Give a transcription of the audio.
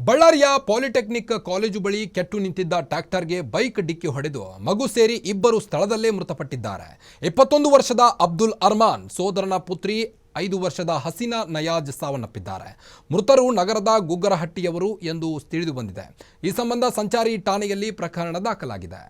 ಬಳ್ಳಾರಿಯ polytechnic college ಬಳಿ ಕೆಟ್ಟು ನಿಂತಿದ್ದ ಟ್ರ್ಯಾಕ್ಟರ್ಗೆ ಬೈಕ್ ಡಿಕ್ಕಿ ಹೊಡೆದು ಮಗು ಸೇರಿ ಇಬ್ಬರು ಸ್ಥಳದಲ್ಲೇ ಮೃತಪಟ್ಟಿದ್ದಾರೆ. 21 ವರ್ಷದ ಅಬ್ದುಲ್ ಅರ್ಮಾನ್ ಸೋದರನ ಪುತ್ರಿ 5 ವರ್ಷದ ಹಸೀನಾ ನಯಾಜ್ ಸಾವನ್ನಪ್ಪಿದ್ದಾರೆ. ಮೃತರು ನಗರದ ಗುಗ್ಗರಹಟ್ಟಿಯವರು ಎಂದು ತಿಳಿದು ಬಂದಿದೆ. ಈ ಸಂಬಂಧ ಸಂಚಾರಿ ಠಾಣೆಯಲ್ಲಿ ಪ್ರಕರಣ ದಾಖಲಾಗಿದೆ.